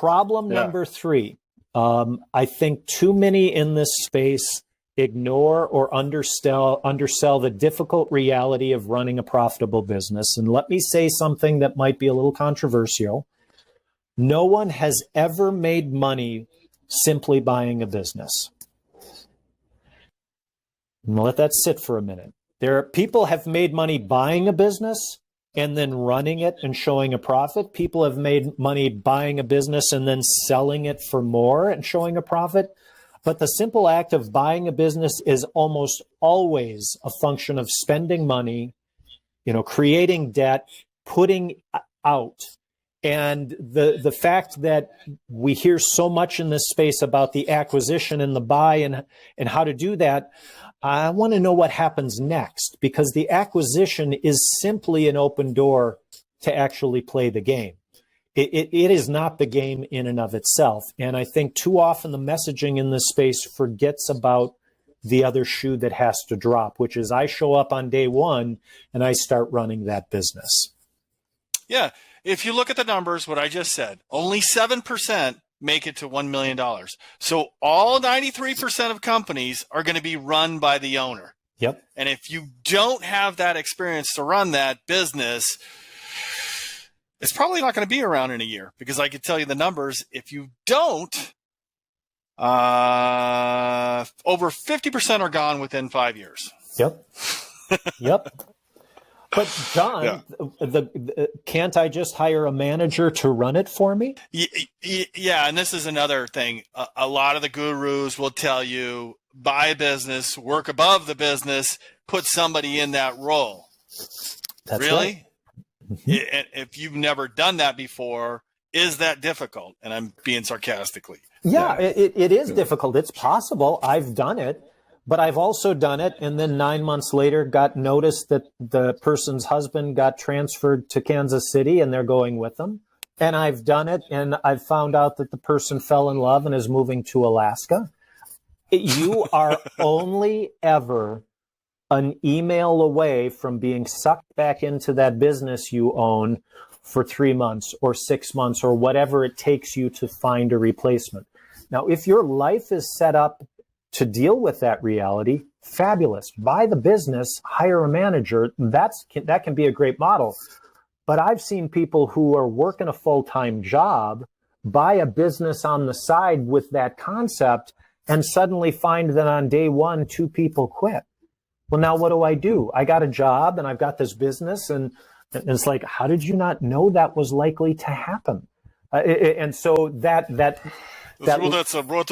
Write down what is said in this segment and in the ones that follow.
problem number three. I think too many in this space ignore or undersell the difficult reality of running a profitable business. And let me say something that might be a little controversial. No one has ever made money simply buying a business. I'm gonna let that sit for a minute. People have made money buying a business and then running it and showing a profit. People have made money buying a business and then selling it for more and showing a profit. But the simple act of buying a business is almost always a function of spending money, creating debt, putting out. And the fact that we hear so much in this space about the acquisition and the buy and how to do that, I want to know what happens next, because the acquisition is simply an open door to actually play the game. It is not the game in and of itself. And I think too often the messaging in this space forgets about the other shoe that has to drop, which is I show up on day one and I start running that business. Yeah. If you look at the numbers, what I just said, only 7% make it to $1 million. So all 93% of companies are going to be run by the owner. Yep. And if you don't have that experience to run that business, it's probably not going to be around in a year, because I could tell you the numbers. If you don't, over 50% are gone within 5 years. Yep. Yep. But John, can't I just hire a manager to run it for me? Yeah, and this is another thing. A lot of the gurus will tell you, buy a business, work above the business, put somebody in that role. That's really? Right. If you've never done that before, is that difficult? And I'm being sarcastically. Yeah, it is difficult. It's possible. I've done it. But I've also done it, and then 9 months later got notice that the person's husband got transferred to Kansas City and they're going with them. And I've done it, and I've found out that the person fell in love and is moving to Alaska. You are only ever an email away from being sucked back into that business you own for 3 months or 6 months or whatever it takes you to find a replacement. Now, if your life is set up to deal with that reality, fabulous. Buy the business, hire a manager. That can be a great model. But I've seen people who are working a full-time job buy a business on the side with that concept and suddenly find that on day one, 2 people quit. Well, now what do? I got a job and I've got this business, and it's like, how did you not know that was likely to happen? And so that's what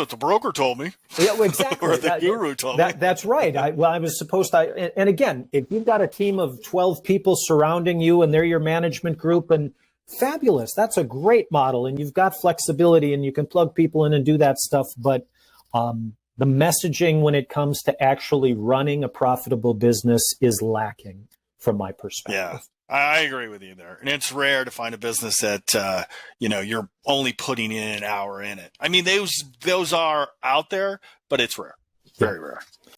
the broker told me. Yeah, well, exactly. Or the guru told me. That's right. I was supposed to. And again, if you've got a team of 12 people surrounding you and they're your management group, and fabulous, that's a great model. And you've got flexibility and you can plug people in and do that stuff. But the messaging when it comes to actually running a profitable business is lacking from my perspective. Yeah. I agree with you there. And it's rare to find a business that, you're only putting in an hour in it. I mean, those are out there, but it's rare. Very rare.